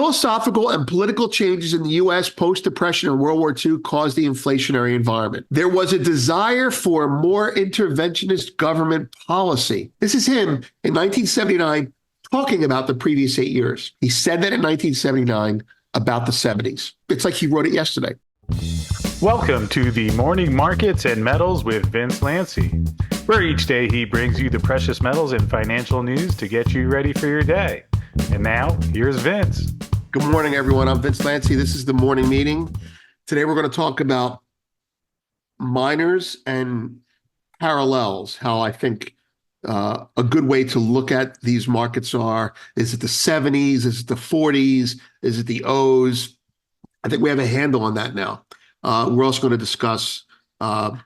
Philosophical and political changes in the U.S. post-Depression and World War II caused the inflationary environment. There was a desire for more interventionist government policy. This is him in 1979 talking about the previous 8 years. He said that in 1979 about the 70s. It's like he wrote it yesterday. Welcome to the Morning Markets and Metals with Vince Lanci, where each day he brings you the precious metals and financial news to get you ready for your day. And now, here's Vince. Good morning, everyone. I'm Vince Lanci. This is the morning meeting. Today, we're going to talk about miners and parallels, how I think a good way to look at these markets are. Is it the 70s? Is it the 40s? Is it the O's? I think we have a handle on that now. We're also going to discuss, Fred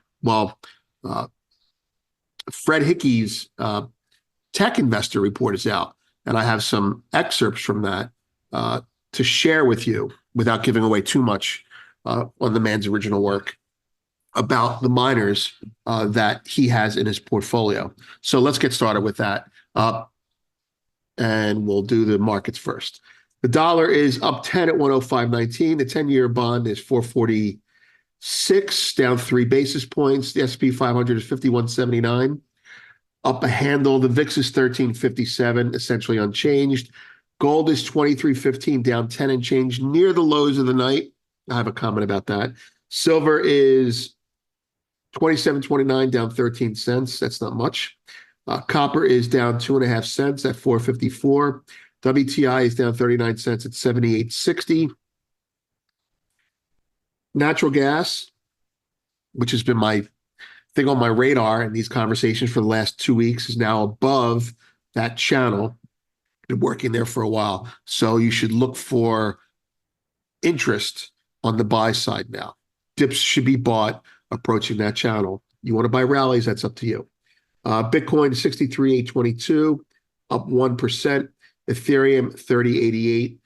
Hickey's tech investor report is out, and I have some excerpts from that to share with you without giving away too much on the man's original work about the miners that he has in his portfolio. So let's get started with that. And we'll do the markets first. The dollar is up 10 at 105.19. The 10-year bond is 446, down 3 basis points. The S&P 500 is 51.79, up a handle. The VIX is 13.57, essentially unchanged. Gold is 23.15, down 10 and change, near the lows of the night. I have a comment about that. Silver is 27.29, down 13 cents. That's not much. Copper is down 2.5 cents at 4.54. WTI is down 39 cents at 78.60. Natural gas, which has been my thing on my radar in these conversations for the last 2 weeks, is now above that channel. Been working there for a while. So you should look for interest on the buy side now. Dips should be bought approaching that channel. You want to buy rallies, that's up to you. Bitcoin 63,822, up 1%. Ethereum 3088,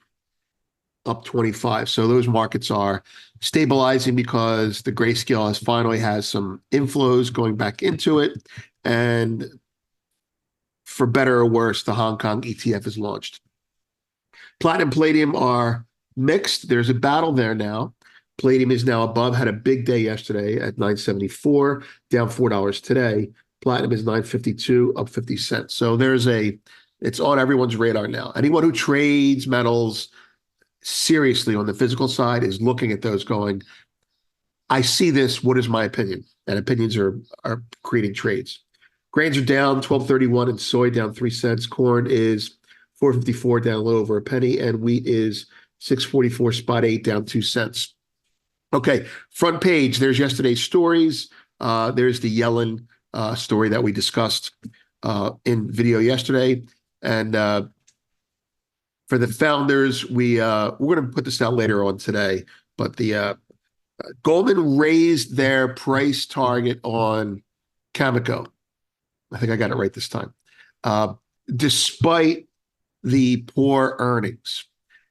up 25. So those markets are stabilizing because the grayscale finally has some inflows going back into it. And for better or worse, the Hong Kong ETF is launched. Platinum and palladium are mixed. There's a battle there now. Palladium is now above, had a big day yesterday at 974, down $4 today. Platinum is 952, up 50 cents. So it's on everyone's radar now. Anyone who trades metals seriously on the physical side is looking at those going, I see this, what is my opinion? And opinions are creating trades. Grains are down 12.31 and soy down 3 cents. Corn is 4.54, down a little over a penny, and wheat is 6.44.8, down 2 cents. Okay, front page, there's yesterday's stories. There's the Yellen story that we discussed in video yesterday. And for the founders, we're going to put this out later on today, but the Goldman raised their price target on Cameco. I think I got it right this time, despite the poor earnings.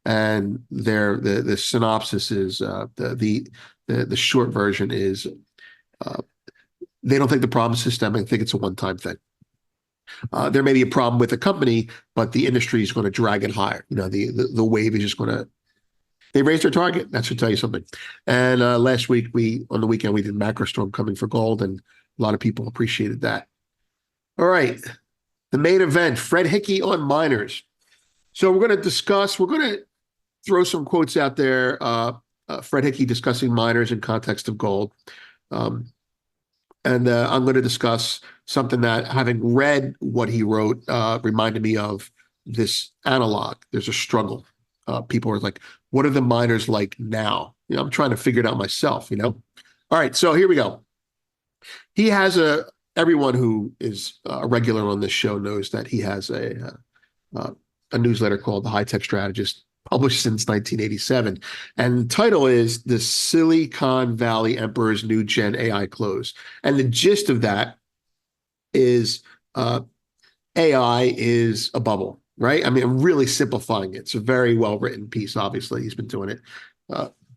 And the synopsis is the short version is they don't think the problem is systemic. They think it's a one-time thing. There may be a problem with the company, but the industry is going to drag it higher. You know, the wave is just going to. They raised their target. That should tell you something. And last week on the weekend we did macro storm coming for gold, and a lot of people appreciated that. All right, the main event: Fred Hickey on miners. So we're going to throw some quotes out there. Fred Hickey discussing miners in context of gold. And I'm going to discuss something that, having read what he wrote, reminded me of this analog. There's a struggle. People are like, what are the miners like now? You know, I'm trying to figure it out myself, you know? All right, so here we go. He has everyone who is a regular on this show knows that he has a newsletter called The High Tech Strategist, published since 1987. And the title is The Silicon Valley Emperor's New Gen AI Close. And the gist of that is AI is a bubble, right? I mean, I'm really simplifying it. It's a very well-written piece, obviously. He's been doing it.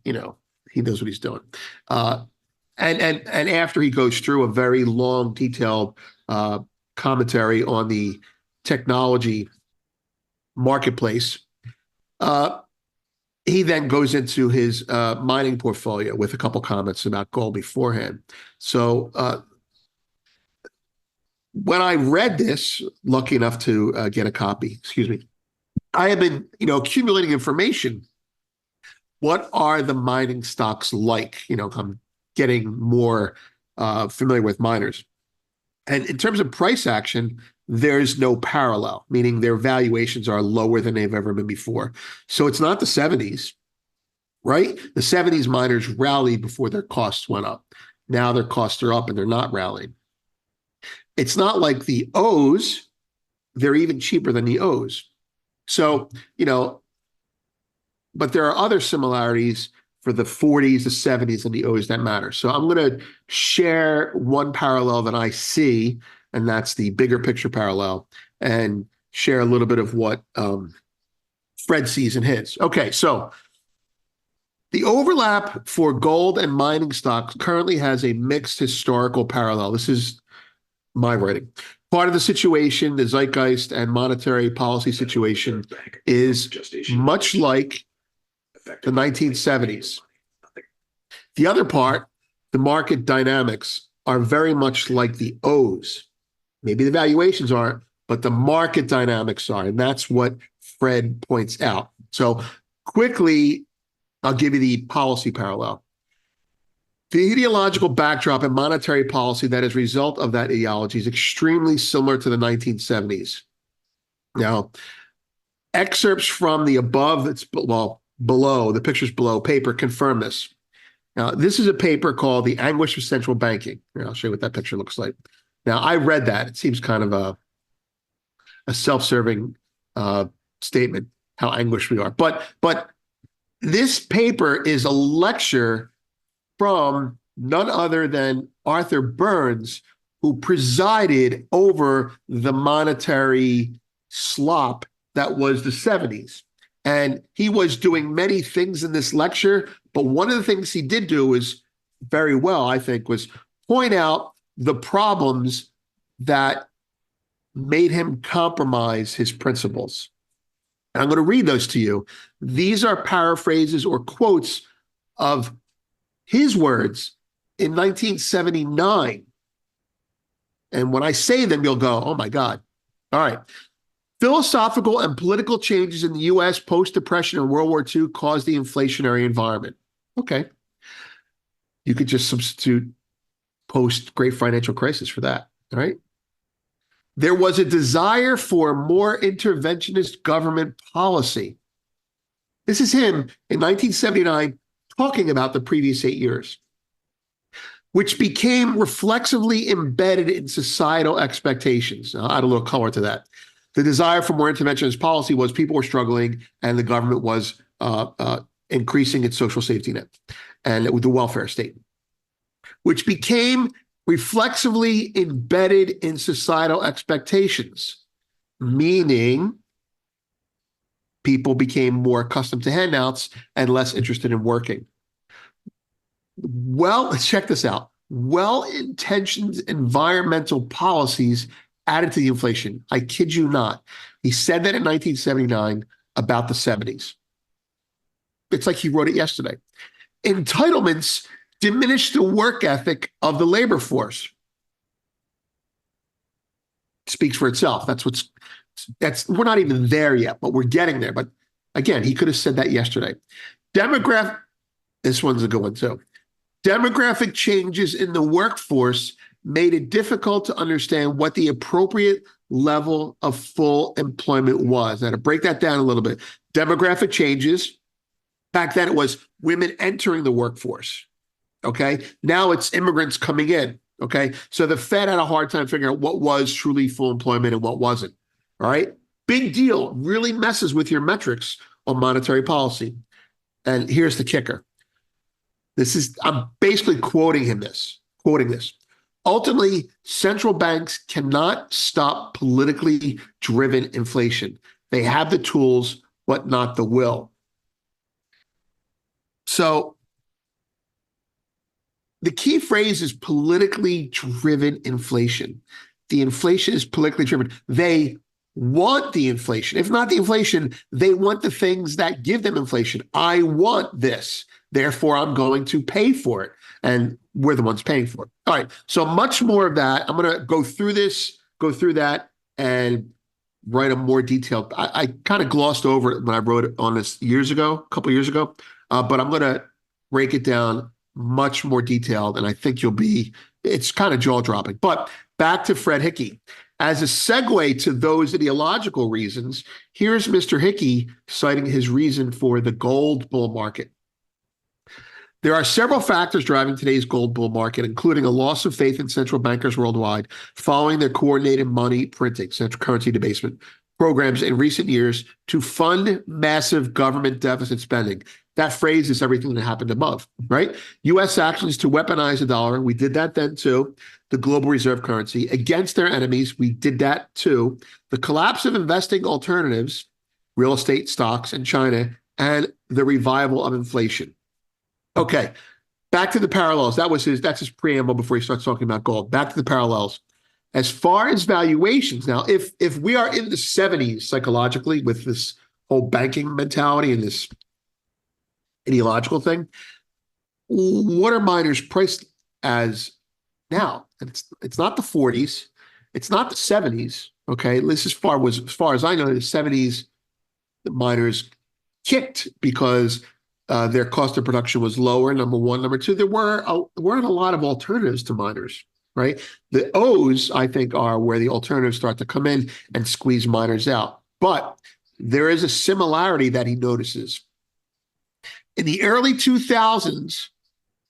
He knows what he's doing. And after he goes through a very long, detailed commentary on the technology marketplace, he then goes into his mining portfolio with a couple comments about gold beforehand. So when I read this, lucky enough to get a copy, excuse me, I have been, accumulating information. What are the mining stocks like? I'm getting more familiar with miners. And in terms of price action, there's no parallel, meaning their valuations are lower than they've ever been before. So it's not the 70s, right? The 70s miners rallied before their costs went up. Now their costs are up and they're not rallying. It's not like the O's, they're even cheaper than the O's. So, but there are other similarities for the 40s, the 70s, and the O's that matter. So I'm going to share one parallel that I see, and that's the bigger picture parallel, and share a little bit of what Fred sees in his. Okay, so the overlap for gold and mining stocks currently has a mixed historical parallel. This is my writing. Part of the situation, the zeitgeist and monetary policy situation, is much like the 1970s. The other part, the market dynamics, are very much like the O's. Maybe the valuations aren't, but the market dynamics are. And that's what Fred points out. So quickly, I'll give you the policy parallel. The ideological backdrop and monetary policy that is a result of that ideology is extremely similar to the 1970s. Now, excerpts from the above, below, the pictures below paper confirm this. Now, this is a paper called The Anguish of Central Banking. Here, I'll show you what that picture looks like. Now, I read that. It seems kind of a self-serving statement, how anguished we are. But this paper is a lecture from none other than Arthur Burns, who presided over the monetary slop that was the 70s. And he was doing many things in this lecture, but one of the things he did do is very well, I think, was point out the problems that made him compromise his principles. And I'm going to read those to you. These are paraphrases or quotes of his words in 1979. And when I say them, you'll go, oh my God. All right. Philosophical and political changes in the U.S. post-Depression and World War II caused the inflationary environment. Okay. You could just substitute post-Great Financial Crisis for that. All right. There was a desire for more interventionist government policy. This is him in 1979 talking about the previous 8 years, which became reflexively embedded in societal expectations. I'll add a little color to that. The desire for more interventionist policy was people were struggling and the government was increasing its social safety net and the welfare state, which became reflexively embedded in societal expectations, meaning people became more accustomed to handouts and less interested in working. Well, let's check this out. Well-intentioned environmental policies added to the inflation. I kid you not. He said that in 1979 about the 70s. It's like he wrote it yesterday. Entitlements diminish the work ethic of the labor force. Speaks for itself. We're not even there yet, but we're getting there. But again, he could have said that yesterday. This one's a good one too. Demographic changes in the workforce made it difficult to understand what the appropriate level of full employment was. Now, to break that down a little bit, demographic changes, back then it was women entering the workforce, okay? Now it's immigrants coming in, okay? So the Fed had a hard time figuring out what was truly full employment and what wasn't, all right? Big deal, really messes with your metrics on monetary policy. And here's the kicker. I'm basically quoting this. Ultimately, central banks cannot stop politically driven inflation. They have the tools, but not the will. So the key phrase is politically driven inflation. The inflation is politically driven. They want the inflation. If not the inflation, they want the things that give them inflation. I want this. Therefore, I'm going to pay for it. And we're the ones paying for it. All right. So much more of that. I'm going to go through this, go through that, and write a more detailed. I kind of glossed over it when I wrote it on this a couple years ago, but I'm going to break it down much more detailed, and I think it's kind of jaw dropping. But back to Fred Hickey. As a segue to those ideological reasons, here's Mr. Hickey citing his reason for the gold bull market. There are several factors driving today's gold bull market, including a loss of faith in central bankers worldwide following their coordinated money printing, central currency debasement programs in recent years to fund massive government deficit spending. That phrase is everything that happened above, right? U.S. actions to weaponize the dollar. We did that then too. The global reserve currency against their enemies. We did that too. The collapse of investing alternatives, real estate, stocks, and China, and the revival of inflation. Okay, back to the parallels. That's his preamble before he starts talking about gold. Back to the parallels. As far as valuations, now, if we are in the 70s psychologically with this whole banking mentality and this ideological thing, what are miners priced as now? And it's not the 40s, it's not the 70s. Okay, this as far as I know, in the 70s, the miners kicked because their cost of production was lower, number one. Number two, there weren't a lot of alternatives to miners, right? The O's, I think, are where the alternatives start to come in and squeeze miners out. But there is a similarity that he notices. In the early 2000s,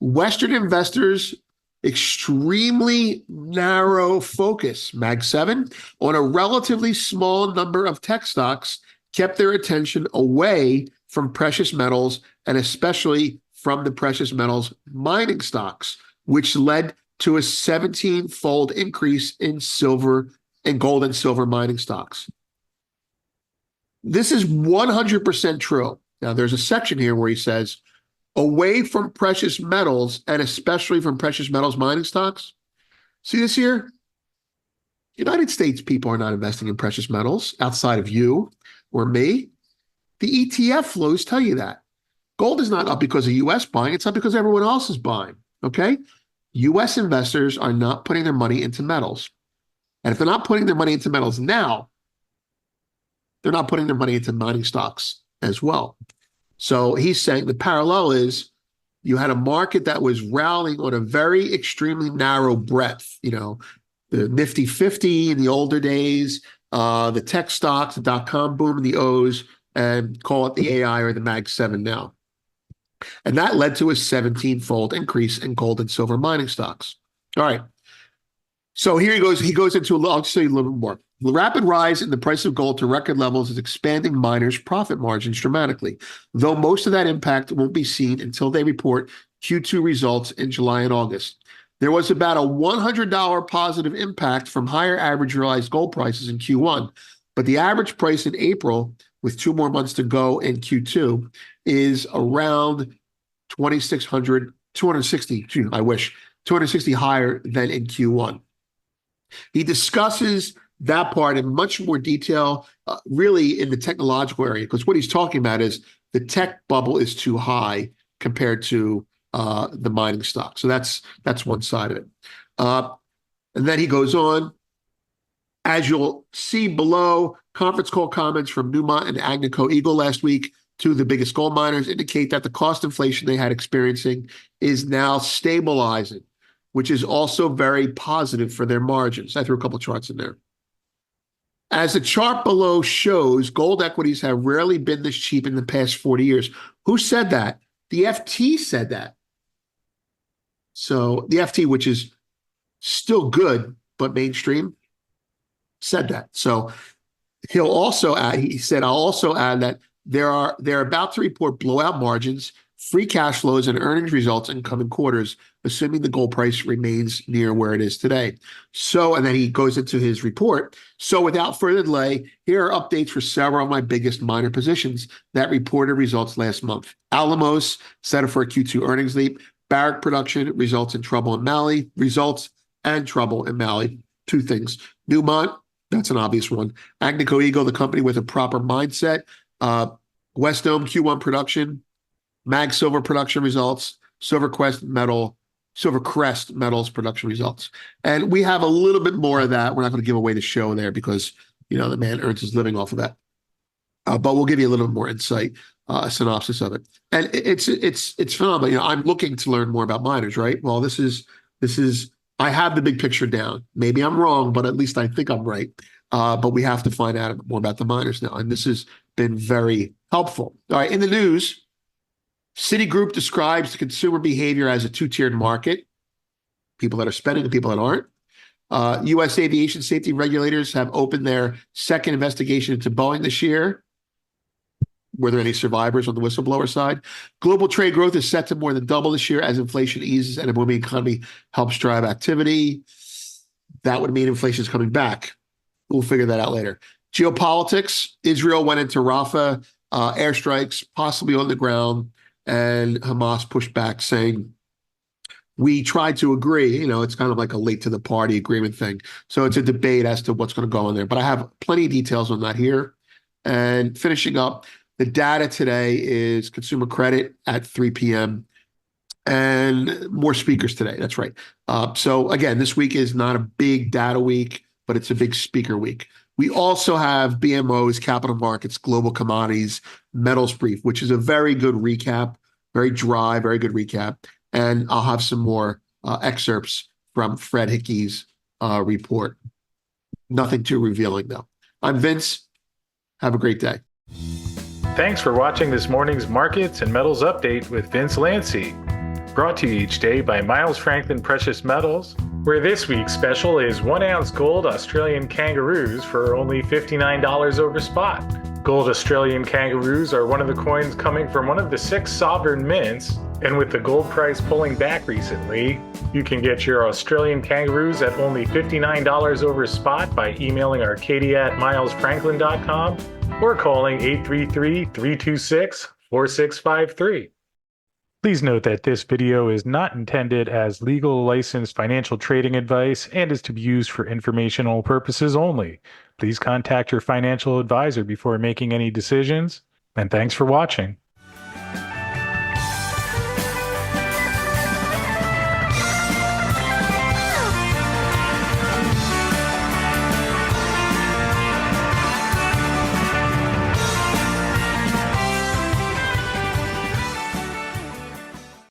Western investors' extremely narrow focus, Mag 7, on a relatively small number of tech stocks kept their attention away from precious metals and especially from the precious metals mining stocks, which led to a 17-fold increase in gold and silver mining stocks. This is 100% true. Now, there's a section here where he says, away from precious metals and especially from precious metals mining stocks. See this here? United States people are not investing in precious metals outside of you or me. The ETF flows tell you that. Gold is not up because of U.S. buying. It's up because everyone else is buying, okay? U.S. investors are not putting their money into metals. And if they're not putting their money into metals now, they're not putting their money into mining stocks as well. So he's saying the parallel is you had a market that was rallying on a very extremely narrow breadth, the Nifty 50 in the older days, the tech stocks, the dot-com boom in the O's, and call it the AI or the Mag 7 now. And that led to a 17-fold increase in gold and silver mining stocks. All right. So here he goes. He goes into, I'll say a little bit more. The rapid rise in the price of gold to record levels is expanding miners' profit margins dramatically, though most of that impact won't be seen until they report Q2 results in July and August. There was about a $100 positive impact from higher average realized gold prices in Q1, but the average price in April, with 2 more months to go in Q2, is around 2,600, 260, I wish, 260 higher than in Q1. He discusses that part in much more detail, really in the technological area, because what he's talking about is the tech bubble is too high compared to the mining stock. So that's one side of it. And then he goes on, as you'll see below, conference call comments from Newmont and Agnico Eagle last week, two of the biggest gold miners, indicate that the cost inflation they had experiencing is now stabilizing, which is also very positive for their margins. I threw a couple of charts in there. As the chart below shows, gold equities have rarely been this cheap in the past 40 years. Who said that? The FT said that. So the FT, which is still good, but mainstream, said that. So he'll also add, he said, I'll also add that they're about to report blowout margins, free cash flows, and earnings results in coming quarters, assuming the gold price remains near where it is today. So, and then he goes into his report. So without further delay, here are updates for several of my biggest miner positions that reported results last month. Alamos set up for a Q2 earnings leap. Barrick production results and trouble in Mali. Two things. Newmont That's an obvious one. Agnico Eagle, the company with a proper mindset. West Dome Q1 production, Mag Silver production results, Silvercrest Metals production results. And we have a little bit more of that. We're not going to give away the show there because, the man earns his living off of that. But we'll give you a little bit more insight, a synopsis of it. And it's phenomenal. I'm looking to learn more about miners, right? Well, this is I have the big picture down. Maybe I'm wrong, but at least I think I'm right. But we have to find out more about the miners now. And this has been very helpful. All right, in the news, Citigroup describes the consumer behavior as a two-tiered market, people that are spending and people that aren't. U.S. aviation safety regulators have opened their second investigation into Boeing this year. Were there any survivors on the whistleblower side? Global trade growth is set to more than double this year as inflation eases and a booming economy helps drive activity. That would mean inflation is coming back. We'll figure that out later. Geopolitics, Israel went into Rafah, airstrikes, possibly on the ground, and Hamas pushed back saying, we tried to agree, it's kind of like a late to the party agreement thing. So it's a debate as to what's going to go in there. But I have plenty of details on that here. And finishing up, the data today is consumer credit at 3 p.m. and more speakers today. That's right. So again, this week is not a big data week, but it's a big speaker week. We also have BMO's Capital Markets, Global Commodities, Metals Brief, which is a very good recap, very dry, very good recap. And I'll have some more excerpts from Fred Hickey's report. Nothing too revealing, though. I'm Vince. Have a great day. Thanks for watching this morning's Markets and Metals Update with Vince Lanci. Brought to you each day by Miles Franklin Precious Metals, where this week's special is 1 ounce gold Australian Kangaroos for only $59 over spot. Gold Australian Kangaroos are one of the coins coming from one of the 6 sovereign mints, and with the gold price pulling back recently, you can get your Australian Kangaroos at only $59 over spot by emailing arcadia@milesfranklin.com or calling 833-326-4653. Please note that this video is not intended as legal licensed financial trading advice and is to be used for informational purposes only. Please contact your financial advisor before making any decisions, and thanks for watching.